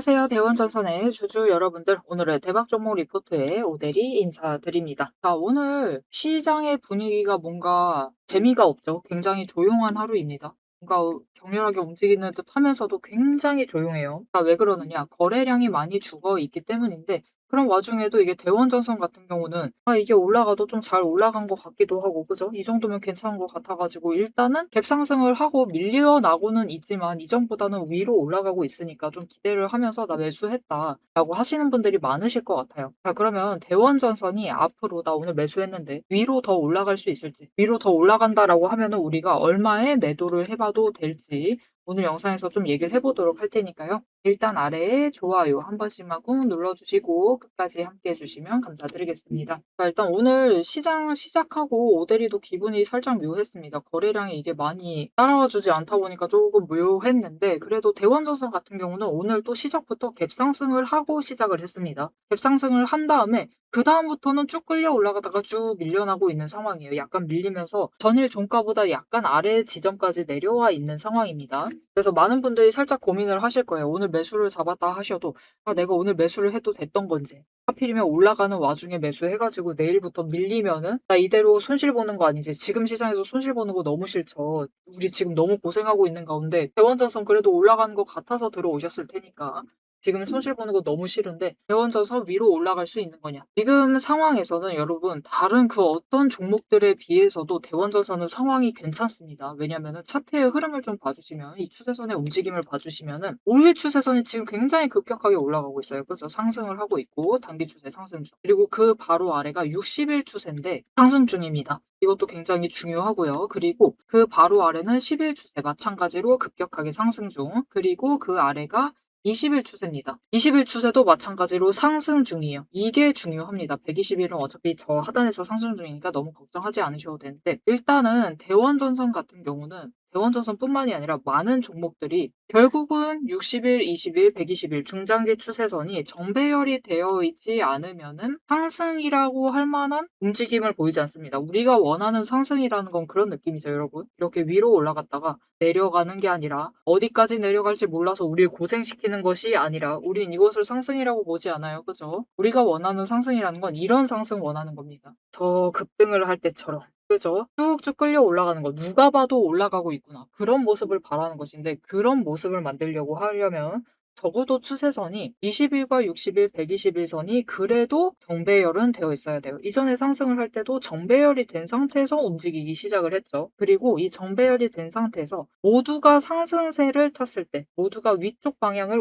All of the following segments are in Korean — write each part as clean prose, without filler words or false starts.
안녕하세요. 대원전선의 주주 여러분들. 오늘의 대박 종목 리포트에 오대리 인사드립니다. 자, 오늘 시장의 분위기가 뭔가 재미가 없죠. 굉장히 조용한 하루입니다. 뭔가 격렬하게 움직이는 듯 하면서도 굉장히 조용해요. 자, 왜 그러느냐? 거래량이 많이 죽어 있기 때문인데, 그런 와중에도 이게 대원전선 같은 경우는 이게 올라가도 좀 잘 올라간 것 같기도 하고, 그죠? 이 정도면 괜찮은 것 같아가지고 일단은 갭 상승을 하고 밀려나고는 있지만 이전보다는 위로 올라가고 있으니까 좀 기대를 하면서 나 매수했다라고 하시는 분들이 많으실 것 같아요. 자, 그러면 대원전선이 앞으로 나 오늘 매수했는데 위로 더 올라갈 수 있을지, 위로 더 올라간다라고 하면은 우리가 얼마에 매도를 해봐도 될지 오늘 영상에서 좀 얘기를 해보도록 할 테니까요. 일단 아래에 좋아요 한 번씩만 꾹 눌러주시고 끝까지 함께 해주시면 감사드리겠습니다. 자, 일단 오늘 시장 시작하고 오대리도 기분이 살짝 묘했습니다. 거래량이 이게 많이 따라와 주지 않다 보니까 조금 묘했는데 그래도 대원전선 같은 경우는 오늘 또 시작부터 갭상승을 하고 시작을 했습니다. 갭상승을 한 다음에 그 다음부터는 쭉 끌려 올라가다가 쭉 밀려나고 있는 상황이에요. 약간 밀리면서 전일 종가보다 약간 아래 지점까지 내려와 있는 상황입니다. 그래서 많은 분들이 살짝 고민을 하실 거예요. 오늘 매수를 잡았다 하셔도 내가 오늘 매수를 해도 됐던 건지 하필이면 올라가는 와중에 매수해가지고 내일부터 밀리면은 나 이대로 손실 보는 거 아니지. 지금 시장에서 손실 보는 거 너무 싫죠. 우리 지금 너무 고생하고 있는 가운데 대원전선 그래도 올라가는 것 같아서 들어오셨을 테니까 지금 손실 보는 거 너무 싫은데 대원전선 위로 올라갈 수 있는 거냐. 지금 상황에서는 여러분 다른 그 어떤 종목들에 비해서도 대원전선은 상황이 괜찮습니다. 왜냐면은 차트의 흐름을 좀 봐주시면 이 추세선의 움직임을 봐주시면은 5일 추세선이 지금 굉장히 급격하게 올라가고 있어요. 그죠? 상승을 하고 있고 단기 추세 상승 중. 그리고 그 바로 아래가 60일 추세인데 상승 중입니다. 이것도 굉장히 중요하고요. 그리고 그 바로 아래는 10일 추세 마찬가지로 급격하게 상승 중. 그리고 그 아래가 20일 추세입니다. 20일 추세도 마찬가지로 상승 중이에요. 이게 중요합니다. 120일은 어차피 저 하단에서 상승 중이니까 너무 걱정하지 않으셔도 되는데 일단은 대원전선 같은 경우는 대원전선뿐만이 아니라 많은 종목들이 결국은 60일, 20일, 120일 중장기 추세선이 정배열이 되어 있지 않으면은 상승이라고 할 만한 움직임을 보이지 않습니다. 우리가 원하는 상승이라는 건 그런 느낌이죠, 여러분. 이렇게 위로 올라갔다가 내려가는 게 아니라 어디까지 내려갈지 몰라서 우리를 고생시키는 것이 아니라 우린 이것을 상승이라고 보지 않아요. 그죠? 우리가 원하는 상승이라는 건 이런 상승 원하는 겁니다. 저 급등을 할 때처럼. 그죠? 쭉쭉 끌려 올라가는 거. 누가 봐도 올라가고 있구나. 그런 모습을 바라는 것인데 그런 모습을 만들려고 하려면 적어도 추세선이 20일과 60일, 120일 선이 그래도 정배열은 되어 있어야 돼요. 이전에 상승을 할 때도 정배열이 된 상태에서 움직이기 시작을 했죠. 그리고 이 정배열이 된 상태에서 모두가 상승세를 탔을 때, 모두가 위쪽 방향을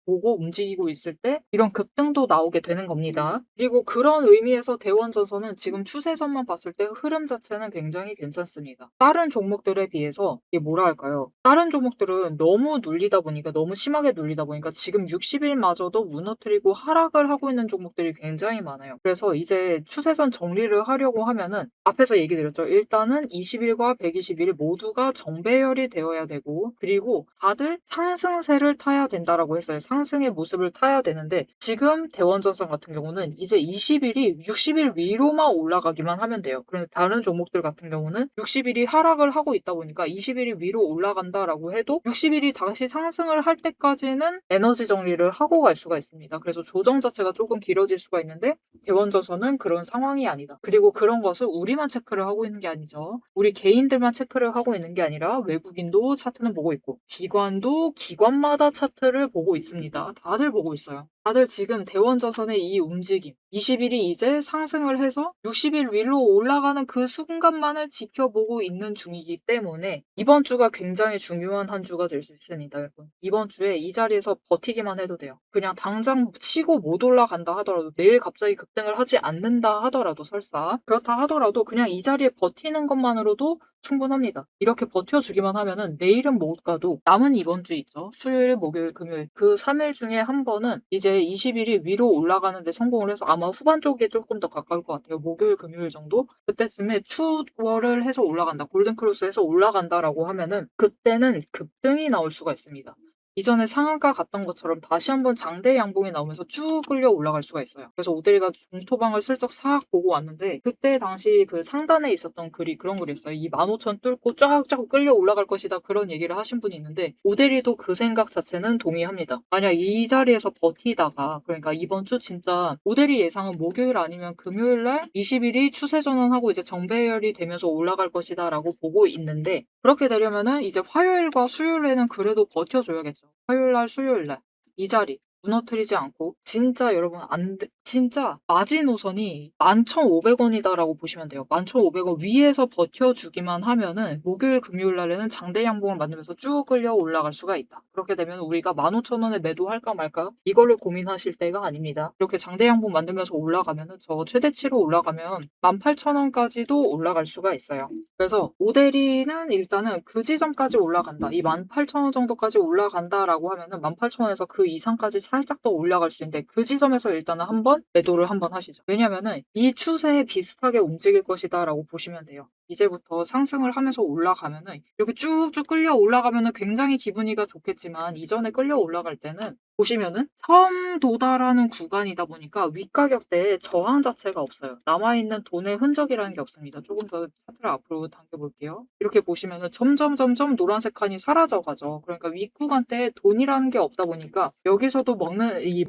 보고 움직이고 있을 때 이런 급등도 나오게 되는 겁니다. 그리고 그런 의미에서 대원전선은 지금 추세선만 봤을 때 흐름 자체는 굉장히 괜찮습니다. 다른 종목들에 비해서 이게 뭐라 할까요? 다른 종목들은 너무 눌리다 보니까 너무 심하게 눌리다 보니까 지금 60일마저도 무너뜨리고 하락을 하고 있는 종목들이 굉장히 많아요. 그래서 이제 추세선 정리를 하려고 하면은 앞에서 얘기 드렸죠. 일단은 20일과 120일 모두가 정배열이 되어야 되고 그리고 다들 상승세를 타야 된다라고 했어요. 상승의 모습을 타야 되는데 지금 대원전선 같은 경우는 이제 20일이 60일 위로만 올라가기만 하면 돼요. 그런데 다른 종목들 같은 경우는 60일이 하락을 하고 있다 보니까 20일이 위로 올라간다라고 해도 60일이 다시 상승을 할 때까지는 에너지 정리를 하고 갈 수가 있습니다. 그래서 조정 자체가 조금 길어질 수가 있는데 대원전선은 그런 상황이 아니다. 그리고 그런 것을 우리만 체크를 하고 있는 게 아니죠. 우리 개인들만 체크를 하고 있는 게 아니라 외국인도 차트는 보고 있고 기관도 기관마다 차트를 보고 있습니다. 다들 보고 있어요. 다들 지금 대원전선의 이 움직임 20일이 이제 상승을 해서 60일 위로 올라가는 그 순간만을 지켜보고 있는 중이기 때문에 이번 주가 굉장히 중요한 한 주가 될 수 있습니다, 여러분. 이번 주에 이 자리에서 버티기만 해도 돼요. 그냥 당장 치고 못 올라간다 하더라도 내일 갑자기 급등을 하지 않는다 하더라도 설사 그렇다 하더라도 그냥 이 자리에 버티는 것만으로도 충분합니다. 이렇게 버텨주기만 하면은 내일은 못 가도 남은 이번 주 있죠. 수요일, 목요일, 금요일 그 3일 중에 한 번은 이제 20일이 위로 올라가는데 성공을 해서 아마 후반 쪽에 조금 더 가까울 것 같아요. 목요일, 금요일 정도? 그때쯤에 추월을 해서 올라간다. 골든크로스 해서 올라간다라고 하면은 그때는 급등이 나올 수가 있습니다. 이전에 상한가 갔던 것처럼 다시 한번 장대 양봉이 나오면서 쭉 끌려 올라갈 수가 있어요. 그래서 오데리가 공토방을 슬쩍 싹 보고 왔는데 그때 당시 그 상단에 있었던 글이 그런 글이었어요. 이 15,000 뚫고 쫙쫙 끌려 올라갈 것이다. 그런 얘기를 하신 분이 있는데 오데리도 그 생각 자체는 동의합니다. 만약 이 자리에서 버티다가 그러니까 이번 주 진짜 오데리 예상은 목요일 아니면 금요일 날 20일이 추세 전환하고 이제 정배열이 되면서 올라갈 것이다라고 보고 있는데 그렇게 되려면은 이제 화요일과 수요일에는 그래도 버텨줘야겠죠. 화요일 날, 수요일 날 이 자리 무너뜨리지 않고 진짜 여러분 진짜 마지노선이 11,500원이다라고 보시면 돼요. 11,500원 위에서 버텨주기만 하면은 목요일, 금요일 날에는 장대 양봉을 만들면서 쭉 끌려 올라갈 수가 있다. 그렇게 되면 우리가 15,000원에 매도할까 말까 이거를 고민하실 때가 아닙니다. 이렇게 장대 양봉 만들면서 올라가면은 저 최대치로 올라가면 18,000원까지도 올라갈 수가 있어요. 그래서 오데리는 일단은 그 지점까지 올라간다. 이 18,000원 정도까지 올라간다라고 하면은 18,000원에서 그 이상까지 살짝 더 올라갈 수 있는데 그 지점에서 일단은 한번 매도를 한번 하시죠. 왜냐면은 이 추세에 비슷하게 움직일 것이다라고 보시면 돼요. 이제부터 상승을 하면서 올라가면은 이렇게 쭉쭉 끌려 올라가면은 굉장히 기분이가 좋겠지만 이전에 끌려 올라갈 때는 보시면은 처음 도달하는 구간이다 보니까 윗가격대에 저항 자체가 없어요. 남아있는 돈의 흔적이라는 게 없습니다. 조금 더 차트를 앞으로 당겨볼게요. 이렇게 보시면은 점점 노란색 칸이 사라져가죠. 그러니까 윗구간대에 돈이라는 게 없다 보니까 여기서도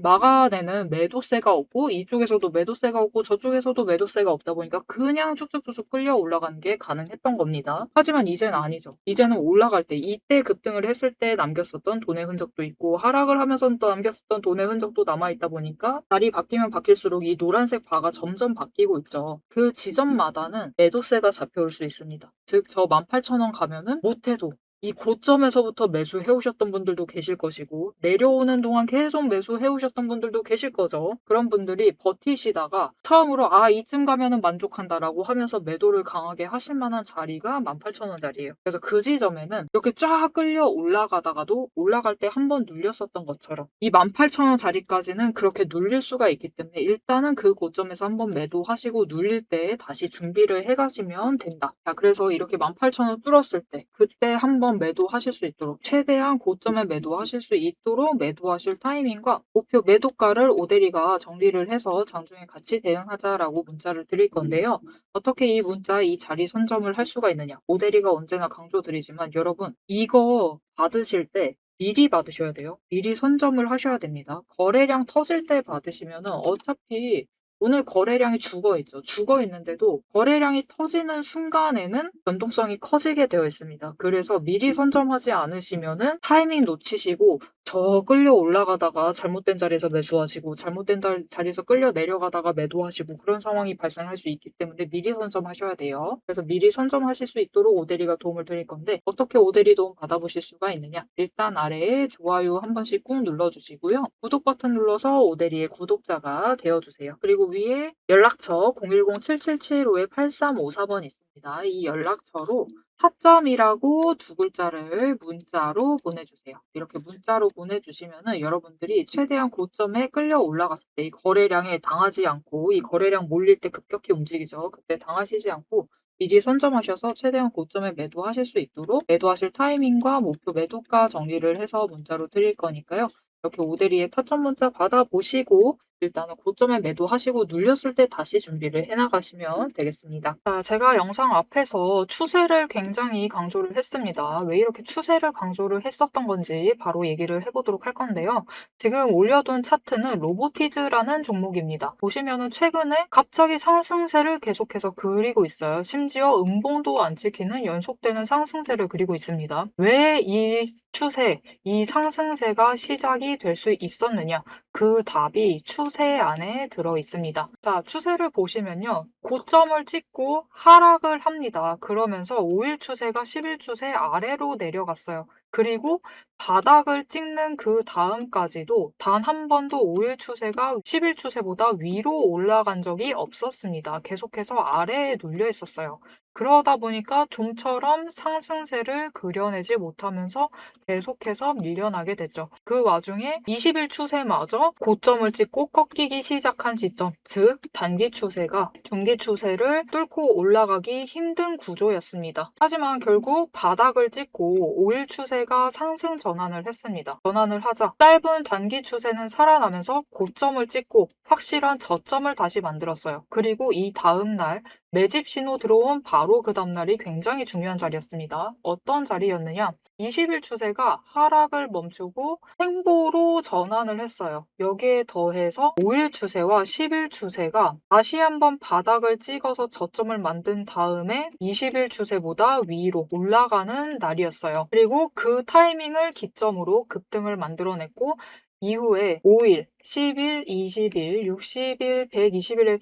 막아내는 매도세가 없고 이쪽에서도 매도세가 없고 저쪽에서도 매도세가 없다 보니까 그냥 쭉쭉쭉쭉 끌려 올라가는 게 가능했던 겁니다. 하지만 이제는 아니죠. 이제는 올라갈 때 이때 급등을 했을 때 남겼었던 돈의 흔적도 있고 하락을 하면서 또 남겼었던 돈의 흔적도 남아있다 보니까 날이 바뀌면 바뀔수록 이 노란색 바가 점점 바뀌고 있죠. 그 지점마다는 매도세가 잡혀올 수 있습니다. 즉 저 18,000원 가면은 못해도 이 고점에서부터 매수해 오셨던 분들도 계실 것이고 내려오는 동안 계속 매수해 오셨던 분들도 계실 거죠. 그런 분들이 버티시다가 처음으로 이쯤 가면은 만족한다라고 하면서 매도를 강하게 하실 만한 자리가 18,000원 자리예요. 그래서 그 지점에는 이렇게 쫙 끌려 올라가다가도 올라갈 때 한 번 눌렸었던 것처럼 이 18,000원 자리까지는 그렇게 눌릴 수가 있기 때문에 일단은 그 고점에서 한번 매도하시고 눌릴 때 다시 준비를 해 가시면 된다. 자, 그래서 이렇게 18,000원 뚫었을 때 그때 한번 매도하실 수 있도록 최대한 고점에 매도하실 수 있도록 매도하실 타이밍과 목표 매도가를 오데리가 정리를 해서 장중에 같이 대응하자라고 문자를 드릴 건데요. 어떻게 이 문자, 이 자리 선점을 할 수가 있느냐? 오데리가 언제나 강조드리지만 여러분 이거 받으실 때 미리 받으셔야 돼요. 미리 선점을 하셔야 됩니다. 거래량 터질 때 받으시면은 어차피 오늘 거래량이 죽어 있죠. 죽어 있는데도 거래량이 터지는 순간에는 변동성이 커지게 되어 있습니다. 그래서 미리 선점하지 않으시면은 타이밍 놓치시고 저 끌려 올라가다가 잘못된 자리에서 매수하시고 잘못된 자리에서 끌려 내려가다가 매도하시고 그런 상황이 발생할 수 있기 때문에 미리 선점하셔야 돼요. 그래서 미리 선점하실 수 있도록 오데리가 도움을 드릴 건데 어떻게 오데리 도움 받아보실 수가 있느냐? 일단 아래에 좋아요 한 번씩 꾹 눌러주시고요. 구독 버튼 눌러서 오데리의 구독자가 되어주세요. 그리고 위에 연락처 010-7775-8354번 있습니다. 이 연락처로 타점이라고 두 글자를 문자로 보내주세요. 이렇게 문자로 보내주시면은 여러분들이 최대한 고점에 끌려 올라갔을 때 이 거래량에 당하지 않고 이 거래량 몰릴 때 급격히 움직이죠. 그때 당하시지 않고 미리 선점하셔서 최대한 고점에 매도하실 수 있도록 매도하실 타이밍과 목표 매도가 정리를 해서 문자로 드릴 거니까요. 이렇게 오데리의 타점 문자 받아보시고 일단은 고점에 매도하시고 눌렸을 때 다시 준비를 해나가시면 되겠습니다. 자, 제가 영상 앞에서 추세를 굉장히 강조를 했습니다. 왜 이렇게 추세를 강조를 했었던 건지 바로 얘기를 해보도록 할 건데요. 지금 올려둔 차트는 로보티즈라는 종목입니다. 보시면은 최근에 갑자기 상승세를 계속해서 그리고 있어요. 심지어 음봉도 안 찍히는 연속되는 상승세를 그리고 있습니다. 왜 이 추세, 이 상승세가 시작이 될 수 있었느냐? 그 답이 추세 안에 들어 있습니다. 자, 추세를 보시면요. 고점을 찍고 하락을 합니다. 그러면서 5일 추세가 10일 추세 아래로 내려갔어요. 그리고 바닥을 찍는 그 다음까지도 단 한 번도 5일 추세가 10일 추세보다 위로 올라간 적이 없었습니다. 계속해서 아래에 눌려 있었어요. 그러다 보니까 좀처럼 상승세를 그려내지 못하면서 계속해서 밀려나게 되죠. 그 와중에 20일 추세마저 고점을 찍고 꺾이기 시작한 지점, 즉 단기 추세가 중기 추세를 뚫고 올라가기 힘든 구조였습니다. 하지만 결국 바닥을 찍고 5일 추세가 상승 전환을 했습니다. 전환을 하자 짧은 단기 추세는 살아나면서 고점을 찍고 확실한 저점을 다시 만들었어요. 그리고 이 다음날 매집 신호 들어온 바로 그 다음날이 굉장히 중요한 자리였습니다. 어떤 자리였느냐? 20일 추세가 하락을 멈추고 횡보로 전환을 했어요. 여기에 더해서 5일 추세와 10일 추세가 다시 한번 바닥을 찍어서 저점을 만든 다음에 20일 추세보다 위로 올라가는 날이었어요. 그리고 그 타이밍을 기점으로 급등을 만들어냈고 이후에 5일, 10일, 20일, 60일, 120일의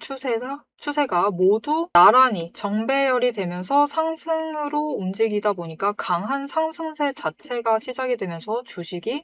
추세가 모두 나란히 정배열이 되면서 상승으로 움직이다 보니까 강한 상승세 자체가 시작이 되면서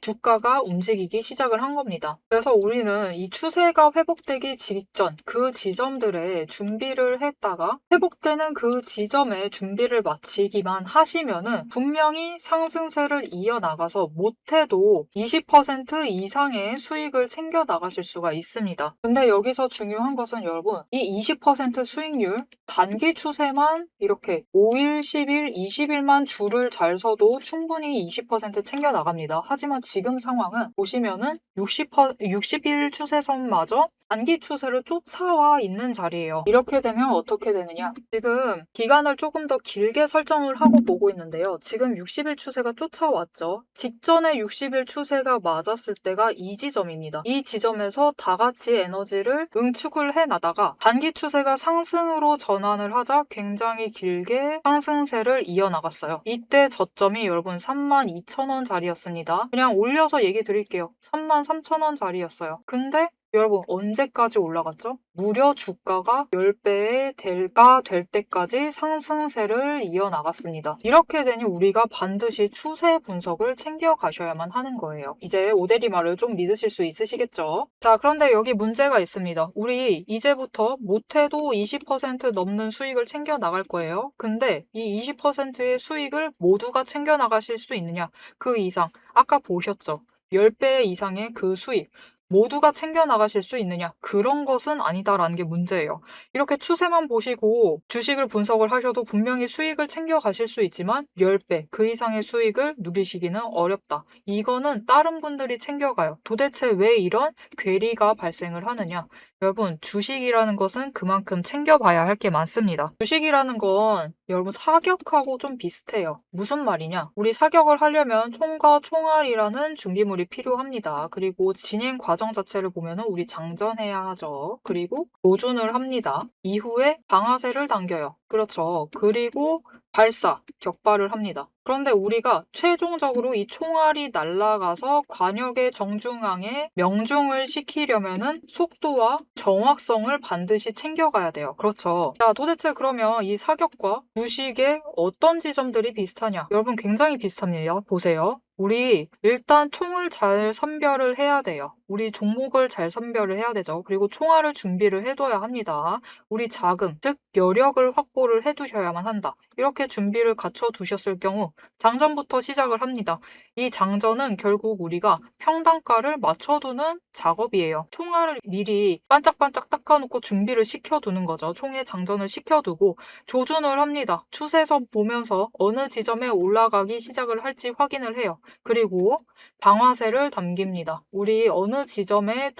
주가가 움직이기 시작을 한 겁니다. 그래서 우리는 이 추세가 회복되기 직전 그 지점들에 준비를 했다가 회복되는 그 지점에 준비를 마치기만 하시면은 분명히 상승세를 이어나가서 못해도 20% 이상의 수익을 챙겨 나가실 수가 있습니다. 근데 여기서 중요한 것은 여러분, 이 20% 수익률 단기 추세만 이렇게 5일, 10일, 20일만 줄을 잘 서도 충분히 20% 챙겨 나갑니다. 하지만 지금 상황은 보시면은 60일 추세선마저 단기 추세를 쫓아와 있는 자리예요. 이렇게 되면 어떻게 되느냐? 지금 기간을 조금 더 길게 설정을 하고 보고 있는데요. 지금 60일 추세가 쫓아왔죠. 직전에 60일 추세가 맞았을 때가 이 지점입니다. 이 지점에서 다 같이 에너지를 응축을 해나다가 단기 추세가 상승으로 전환을 하자 굉장히 길게 상승세를 이어나갔어요. 이때 저점이 여러분 32,000원 자리였습니다. 그냥 올려서 얘기 드릴게요. 33,000원 자리였어요. 근데 여러분 언제까지 올라갔죠? 무려 주가가 10배의 대가 될 때까지 상승세를 이어나갔습니다. 이렇게 되니 우리가 반드시 추세 분석을 챙겨가셔야만 하는 거예요. 이제 오대리 말을 좀 믿으실 수 있으시겠죠? 자, 그런데 여기 문제가 있습니다. 우리 이제부터 못해도 20% 넘는 수익을 챙겨 나갈 거예요. 근데 이 20%의 수익을 모두가 챙겨 나가실 수 있느냐? 그 이상 아까 보셨죠? 10배 이상의 그 수익 모두가 챙겨 나가실 수 있느냐? 그런 것은 아니다라는 게 문제예요. 이렇게 추세만 보시고 주식을 분석을 하셔도 분명히 수익을 챙겨 가실 수 있지만 10배, 그 이상의 수익을 누리시기는 어렵다. 이거는 다른 분들이 챙겨가요. 도대체 왜 이런 괴리가 발생을 하느냐? 여러분, 주식이라는 것은 그만큼 챙겨봐야 할 게 많습니다. 주식이라는 건 여러분 사격하고 좀 비슷해요. 무슨 말이냐? 우리 사격을 하려면 총과 총알이라는 준비물이 필요합니다. 그리고 진행 과정 자체를 보면은 우리 장전해야 하죠. 그리고 조준을 합니다. 이후에 방아쇠를 당겨요. 그렇죠. 그리고 발사, 격발을 합니다. 그런데 우리가 최종적으로 이 총알이 날아가서 관역의 정중앙에 명중을 시키려면은 속도와 정확성을 반드시 챙겨가야 돼요. 그렇죠. 자, 도대체 그러면 이 사격과 주식의 어떤 지점들이 비슷하냐? 여러분 굉장히 비슷합니다. 보세요. 우리 일단 총을 잘 선별을 해야 돼요. 우리 종목을 잘 선별을 해야 되죠. 그리고 총알을 준비를 해둬야 합니다. 우리 자금, 즉 여력을 확보를 해두셔야만 한다. 이렇게 준비를 갖춰 두셨을 경우 장전부터 시작을 합니다. 이 장전은 결국 우리가 평단가를 맞춰두는 작업이에요. 총알을 미리 반짝반짝 닦아놓고 준비를 시켜두는 거죠. 총에 장전을 시켜두고 조준을 합니다. 추세선 보면서 어느 지점에 올라가기 시작을 할지 확인을 해요. 그리고 방아쇠를 당깁니다. 우리 어느 지점에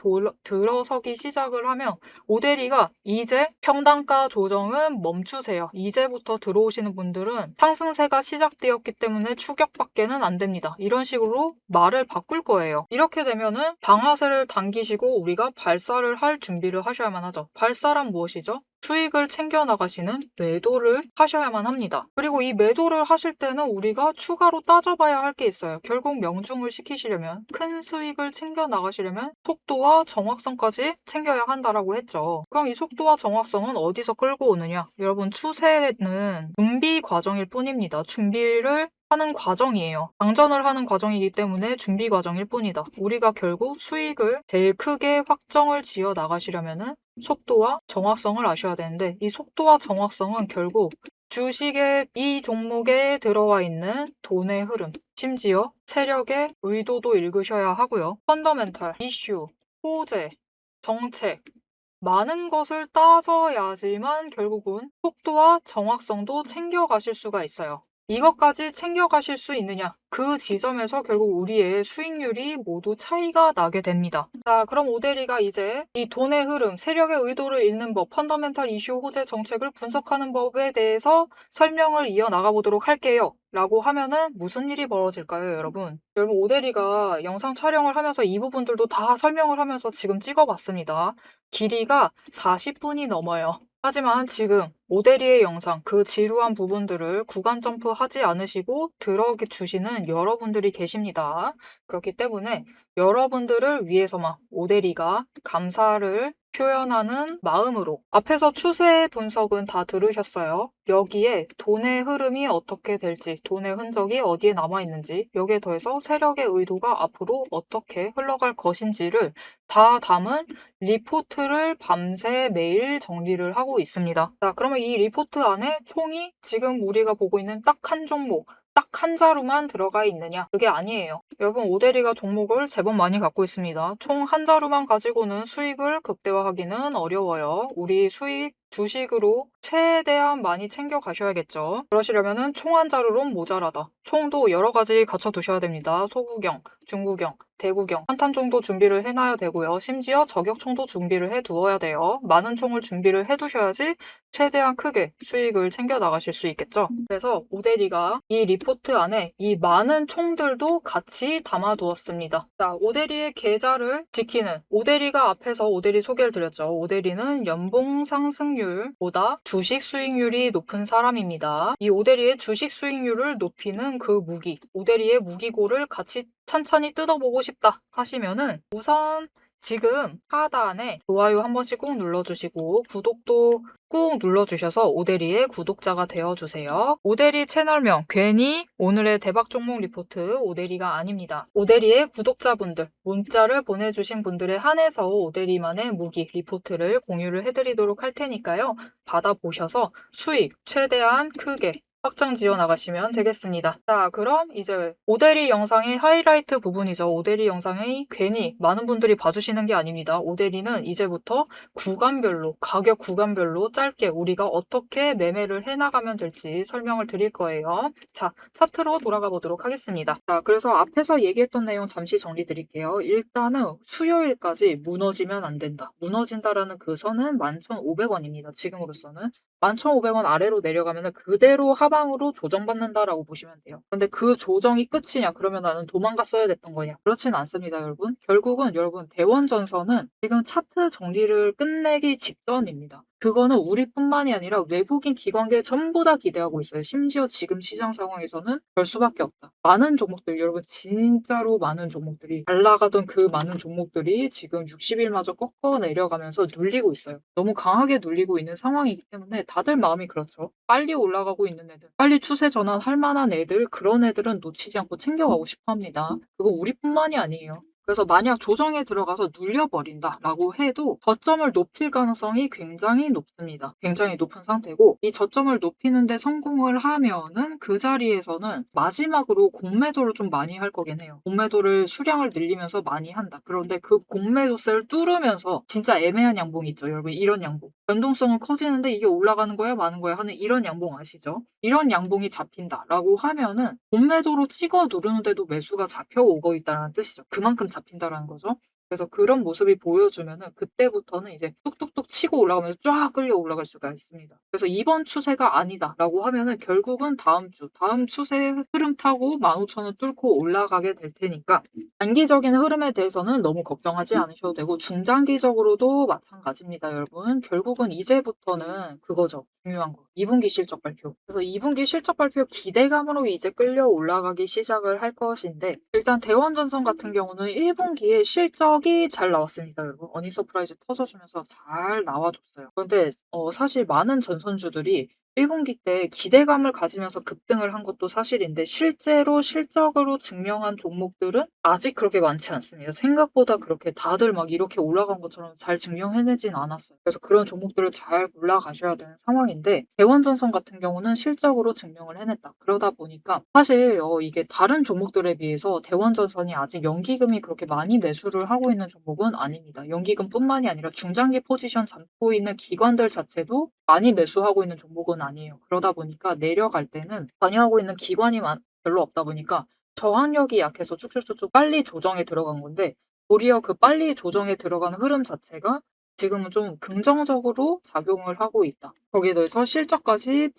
들어서기 시작을 하면 오대리가 이제 평단가 조정은 멈추세요. 이제부터 들어오시는 분들은 상승세가 시작되었기 때문에 추격밖에는 안 됩니다. 이런 식으로 말을 바꿀 거예요. 이렇게 되면은 방아쇠를 당기시고 우리가 발사를 할 준비를 하셔야만 하죠. 발사란 무엇이죠? 수익을 챙겨 나가시는 매도를 하셔야만 합니다. 그리고 이 매도를 하실 때는 우리가 추가로 따져봐야 할 게 있어요. 결국 명중을 시키시려면 큰 수익을 챙겨 나가시려면 속도와 정확성까지 챙겨야 한다라고 했죠. 그럼 이 속도와 정확성은 어디서 끌고 오느냐? 여러분 추세는 준비 과정일 뿐입니다. 준비를 하는 과정이에요. 장전을 하는 과정이기 때문에 준비 과정일 뿐이다. 우리가 결국 수익을 제일 크게 확정을 지어 나가시려면은 속도와 정확성을 아셔야 되는데 이 속도와 정확성은 결국 주식의 이 종목에 들어와 있는 돈의 흐름, 심지어 세력의 의도도 읽으셔야 하고요. 펀더멘탈, 이슈, 호재, 정책, 많은 것을 따져야지만 결국은 속도와 정확성도 챙겨가실 수가 있어요. 이것까지 챙겨가실 수 있느냐? 그 지점에서 결국 우리의 수익률이 모두 차이가 나게 됩니다. 자, 그럼 오대리가 이제 이 돈의 흐름, 세력의 의도를 읽는 법, 펀더멘탈 이슈 호재 정책을 분석하는 법에 대해서 설명을 이어나가 보도록 할게요. 라고 하면은 무슨 일이 벌어질까요, 여러분? 여러분, 오대리가 영상 촬영을 하면서 이 부분들도 다 설명을 하면서 지금 찍어봤습니다. 길이가 40분이 넘어요. 하지만 지금 오대리의 영상, 그 지루한 부분들을 구간 점프하지 않으시고 들어주시는 여러분들이 계십니다. 그렇기 때문에 여러분들을 위해서만 오대리가 감사를 표현하는 마음으로 앞에서 추세 분석은 다 들으셨어요. 여기에 돈의 흐름이 어떻게 될지, 돈의 흔적이 어디에 남아있는지, 여기에 더해서 세력의 의도가 앞으로 어떻게 흘러갈 것인지를 다 담은 리포트를 밤새 매일 정리를 하고 있습니다. 자, 그러면 이 리포트 안에 총이 지금 우리가 보고 있는 딱 한 종목, 딱 한 자루만 들어가 있느냐? 그게 아니에요. 여러분, 오대리가 종목을 제법 많이 갖고 있습니다. 총 한 자루만 가지고는 수익을 극대화하기는 어려워요. 우리 수익 주식으로 최대한 많이 챙겨 가셔야겠죠. 그러시려면은 총 한 자루론 모자라다. 총도 여러 가지 갖춰 두셔야 됩니다. 소구경, 중구경, 대구경, 한탄 정도 준비를 해놔야 되고요. 심지어 저격총도 준비를 해 두어야 돼요. 많은 총을 준비를 해 두셔야지 최대한 크게 수익을 챙겨 나가실 수 있겠죠. 그래서 오대리가 이 리포트 안에 이 많은 총들도 같이 담아 두었습니다. 자, 오대리의 계좌를 지키는 오대리가 앞에서 오대리 소개를 드렸죠. 오대리는 연봉 상승률보다 주식 수익률이 높은 사람입니다. 이 오대리의 주식 수익률을 높이는 그 무기, 오대리의 무기고를 같이 찬찬히 뜯어보고 싶다 하시면은 우선 지금 하단에 좋아요 한 번씩 꾹 눌러주시고 구독도 꾹 눌러주셔서 오대리의 구독자가 되어주세요. 오대리 채널명 괜히 오늘의 대박 종목 리포트 오대리가 아닙니다. 오대리의 구독자분들 문자를 보내주신 분들에 한해서 오대리만의 무기 리포트를 공유를 해드리도록 할 테니까요. 받아보셔서 수익 최대한 크게 확장 지어 나가시면 되겠습니다. 자, 그럼 이제 오대리 영상의 하이라이트 부분이죠. 오대리 영상이 괜히 많은 분들이 봐주시는 게 아닙니다. 오대리는 이제부터 구간별로, 가격 구간별로 짧게 우리가 어떻게 매매를 해나가면 될지 설명을 드릴 거예요. 자, 차트로 돌아가 보도록 하겠습니다. 자, 그래서 앞에서 얘기했던 내용 잠시 정리 드릴게요. 일단은 수요일까지 무너지면 안 된다. 무너진다라는 그 선은 11,500원입니다. 지금으로서는. 11,500원 아래로 내려가면 그대로 하방으로 조정받는다라고 보시면 돼요. 근데 그 조정이 끝이냐? 그러면 나는 도망갔어야 됐던 거냐? 그렇진 않습니다, 여러분. 결국은 여러분 대원전선은 지금 차트 정리를 끝내기 직전입니다. 그거는 우리뿐만이 아니라 외국인 기관계 전부 다 기대하고 있어요. 심지어 지금 시장 상황에서는 그럴 수밖에 없다. 많은 종목들, 여러분 진짜로 많은 종목들이 잘 나가던 그 많은 종목들이 지금 60일마저 꺾어 내려가면서 눌리고 있어요. 너무 강하게 눌리고 있는 상황이기 때문에 다들 마음이 그렇죠. 빨리 올라가고 있는 애들, 빨리 추세 전환할 만한 애들, 그런 애들은 놓치지 않고 챙겨가고 싶어 합니다. 그거 우리뿐만이 아니에요. 그래서 만약 조정에 들어가서 눌려버린다라고 해도 저점을 높일 가능성이 굉장히 높습니다. 굉장히 높은 상태고 이 저점을 높이는 데 성공을 하면은 그 자리에서는 마지막으로 공매도를 좀 많이 할 거긴 해요. 공매도를 수량을 늘리면서 많이 한다. 그런데 그 공매도세를 뚫으면서 진짜 애매한 양봉 있죠. 여러분 이런 양봉. 변동성은 커지는데 이게 올라가는 거야 마는 거야 하는 이런 양봉 아시죠? 이런 양봉이 잡힌다라고 하면은 공매도로 찍어 누르는데도 매수가 잡혀오고 있다는 뜻이죠. 그만큼 잡힌다라는 거죠. 그래서 그런 모습이 보여주면은 그때부터는 이제 뚝뚝뚝 치고 올라가면서 쫙 끌려 올라갈 수가 있습니다. 그래서 이번 추세가 아니다라고 하면은 결국은 다음 추세 흐름 타고 15,000원 뚫고 올라가게 될 테니까 단기적인 흐름에 대해서는 너무 걱정하지 않으셔도 되고 중장기적으로도 마찬가지입니다, 여러분. 결국은 이제부터는 그거죠. 중요한 거. 2분기 실적 발표. 그래서 2분기 실적 발표 기대감으로 이제 끌려 올라가기 시작을 할 것인데 일단 대원전선 같은 경우는 1분기에 실적이 잘 나왔습니다, 여러분. 어닝 서프라이즈 터져주면서 잘 나와줬어요. 그런데 사실 많은 전선주들이 1 분기 때 기대감을 가지면서 급등을 한 것도 사실인데 실제로 실적으로 증명한 종목들은 아직 그렇게 많지 않습니다. 생각보다 그렇게 다들 막 이렇게 올라간 것처럼 잘 증명해내진 않았어요. 그래서 그런 종목들을 잘 골라 가셔야 되는 상황인데 대원전선 같은 경우는 실적으로 증명을 해냈다. 그러다 보니까 사실 이게 다른 종목들에 비해서 대원전선이 아직 연기금이 그렇게 많이 매수를 하고 있는 종목은 아닙니다. 연기금뿐만이 아니라 중장기 포지션 잡고 있는 기관들 자체도 많이 매수하고 있는 종목은 아니에요. 그러다 보니까 내려갈 때는 관여하고 있는 기관이 별로 없다 보니까 저항력이 약해서 쭉쭉쭉쭉 빨리 조정에 들어간 건데 도리어 그 빨리 조정에 들어가는 흐름 자체가 지금은 좀 긍정적으로 작용을 하고 있다. 거기에 더해서 실적까지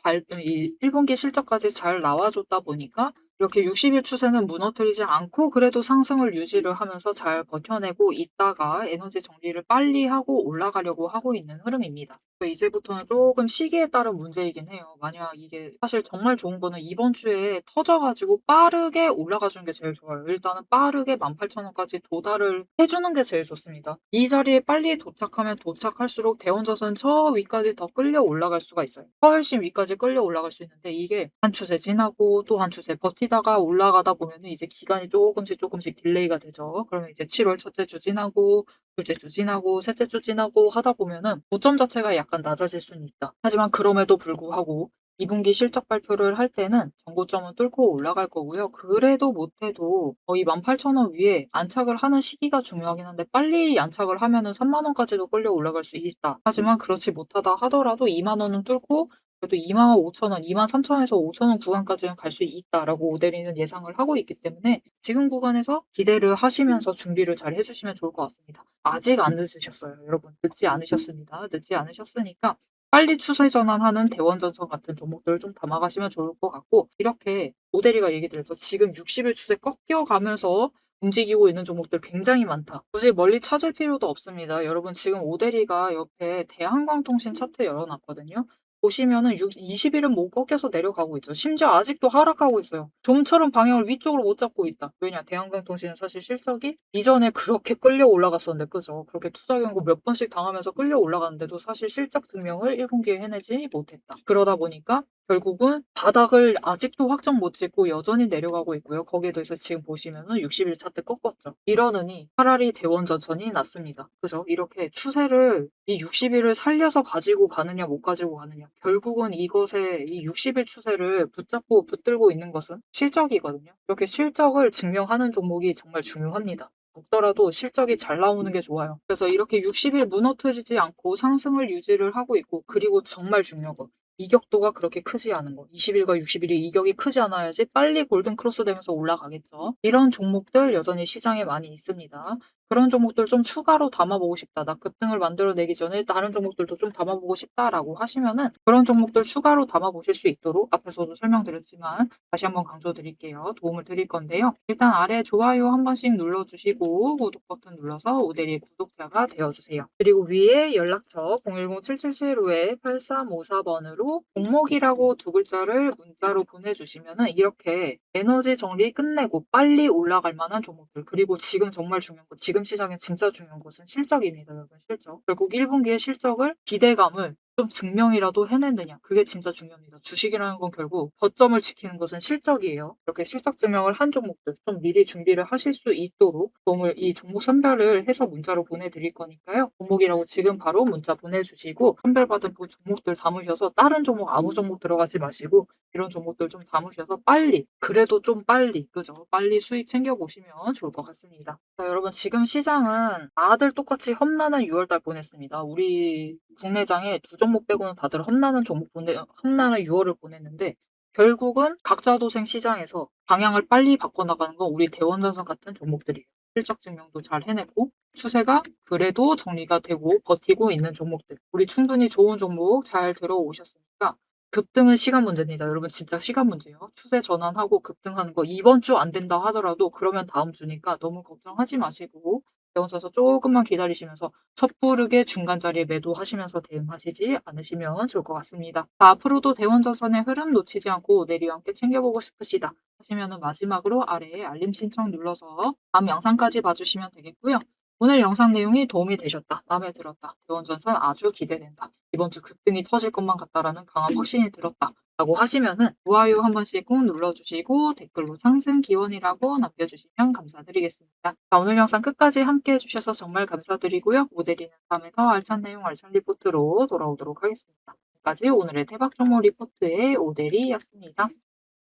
이 1 분기 실적까지 잘 나와 줬다 보니까 이렇게 60일 추세는 무너뜨리지 않고 그래도 상승을 유지를 하면서 잘 버텨내고 있다가 에너지 정리를 빨리 하고 올라가려고 하고 있는 흐름입니다. 이제부터는 조금 시기에 따른 문제이긴 해요. 만약 이게 사실 정말 좋은 거는 이번 주에 터져 가지고 빠르게 올라가 주는 게 제일 좋아요. 일단은 빠르게 18,000 원까지 도달을 해 주는 게 제일 좋습니다. 이 자리에 빨리 도착하면 도착할수록 대원젓은 저 위까지 더 끌려 올라갈 수가 있어요. 훨씬 위까지 끌려 올라갈 수 있는데 이게 한 추세 지나고 또 한 추세 버티다가 올라가다 보면은 이제 기간이 조금씩 딜레이가 되죠. 그러면 이제 7월 첫째 주 지나고 둘째 주 지나고 셋째 주 지나고 하다 보면은 고점 자체가 약간 낮아질 수는 있다. 하지만 그럼에도 불구하고 2 분기 실적 발표를 할 때는 전고점은 뚫고 올라갈 거고요. 그래도 못해도 이 18,000 원 위에 안착을 하는 시기가 중요하긴 한데 빨리 안착을 하면은 30,000 원까지도 끌려 올라갈 수 있다. 하지만 그렇지 못하다 하더라도 20,000 원은 뚫고 그래도 25,000 원, 23,000 원에서 5,000 원 구간까지는 갈 수 있다라고 오대리는 예상을 하고 있기 때문에 지금 구간에서 기대를 하시면서 준비를 잘 해 주시면 좋을 것 같습니다. 아직 안 늦으셨어요, 여러분. 늦지 않으셨습니다. 늦지 않으셨으니까 빨리 추세 전환하는 대원전선 같은 종목들을 좀 담아 가시면 좋을 것 같고 이렇게 오대리가 얘기 드렸죠. 지금 60일 추세 꺾여가면서 움직이고 있는 종목들 굉장히 많다. 굳이 멀리 찾을 필요도 없습니다. 여러분 지금 오대리가 옆에 대한광통신 차트 열어 놨거든요. 보시면은 20 일은 못 꺾여서 내려가고 있죠. 심지어 아직도 하락하고 있어요. 좀처럼 방향을 위쪽으로 못 잡고 있다. 왜냐? 대한광통신은 사실 실적이 이전에 그렇게 끌려 올라갔었는데 그죠? 그렇게 투자 경고 몇 번씩 당하면서 끌려 올라갔는데도 사실 실적 증명을 1 분기에 해내지 못했다. 그러다 보니까 결국은 바닥을 아직도 확정 못 짓고 여전히 내려가고 있고요. 거기에 더해서 지금 보시면은 60일 차트 꺾었죠. 이러느니 차라리 대원전선이 낫습니다. 그죠? 이렇게 추세를 이 60 일을 살려서 가지고 가느냐 못 가지고 가느냐. 결국은 이것에 이 60일 추세를 붙잡고 붙들고 있는 것은 실적이거든요. 이렇게 실적을 증명하는 종목이 정말 중요합니다. 적더라도 실적이 잘 나오는 게 좋아요. 그래서 이렇게 60일 무너뜨리지 않고 상승을 유지를 하고 있고 그리고 정말 중요한 거 이격도가 그렇게 크지 않은 거. 20 일과 60 일이 이격이 크지 않아야지 빨리 골든 크로스 되면서 올라가겠죠. 이런 종목들 여전히 시장에 많이 있습니다. 그런 종목들 좀 추가로 담아보고 싶다. 나 급등을 만들어내기 전에 다른 종목들도 좀 담아보고 싶다라고 하시면은 그런 종목들 추가로 담아보실 수 있도록 앞에서도 설명드렸지만 다시 한번 강조드릴게요. 도움을 드릴 건데요. 일단 아래 좋아요 한 번씩 눌러주시고 구독 버튼 눌러서 오데리 구독자가 되어주세요. 그리고 위에 연락처 010-7775-8354번으로 종목이라고 두 글자를 문자로 보내주시면은 이렇게 에너지 정리 끝내고 빨리 올라갈 만한 종목들 그리고 지금 정말 중요한 거 지금 시장에 진짜 중요한 것은 실적입니다. 여러분 실적. 결국 1 분기의 실적을 기대감을 좀 증명이라도 해내느냐 그게 진짜 중요합니다. 주식이라는 건 결국 저점을 지키는 것은 실적이에요. 이렇게 실적 증명을 한 종목들 좀 미리 준비를 하실 수 있도록 도움을 이 종목 선별을 해서 문자로 보내드릴 거니까요. 종목이라고 지금 바로 문자 보내주시고 선별받은 그 종목들 담으셔서 다른 종목 아무 종목 들어가지 마시고 이런 종목들 좀 담으셔서 빨리 그래도 좀 빨리 그죠? 빨리 수익 챙겨보시면 좋을 것 같습니다. 자 여러분 지금 시장은 다들 똑같이 험난한 6월 달 보냈습니다. 우리 국내장에 두 종목 빼고는 다들 험난한 6월을 보냈는데 결국은 각자 도생 시장에서 방향을 빨리 바꿔나가는 건 우리 대원전선 같은 종목들이에요. 실적 증명도 잘 해내고 추세가 그래도 정리가 되고 버티고 있는 종목들. 우리 충분히 좋은 종목 잘 들어오셨으니까 급등은 시간 문제입니다. 여러분 진짜 시간 문제예요. 추세 전환하고 급등하는 거 이번 주 안 된다 하더라도 그러면 다음 주니까 너무 걱정하지 마시고 배워서서 조금만 기다리시면서 섣부르게 중간 자리에 매도하시면서 대응하시지 않으시면 좋을 것 같습니다. 자, 앞으로도 대원자선의 흐름 놓치지 않고 내리와 함께 챙겨보고 싶으시다 하시면은 마지막으로 아래에 알림 신청 눌러서 다음 영상까지 봐주시면 되겠고요. 오늘 영상 내용이 도움이 되셨다, 마음에 들었다, 대원전선 아주 기대된다. 이번 주 급등이 터질 것만 같다라는 강한 확신이 들었다라고 하시면은 좋아요 한 번씩 꾹 눌러주시고 댓글로 상승 기원이라고 남겨주시면 감사드리겠습니다. 자, 오늘 영상 끝까지 함께 해주셔서 정말 감사드리고요. 모델이는 다음에 더 알찬 내용 알찬 리포트로 돌아오도록 하겠습니다. 지금까지 오늘의 대박 종목 리포트의 오대리였습니다.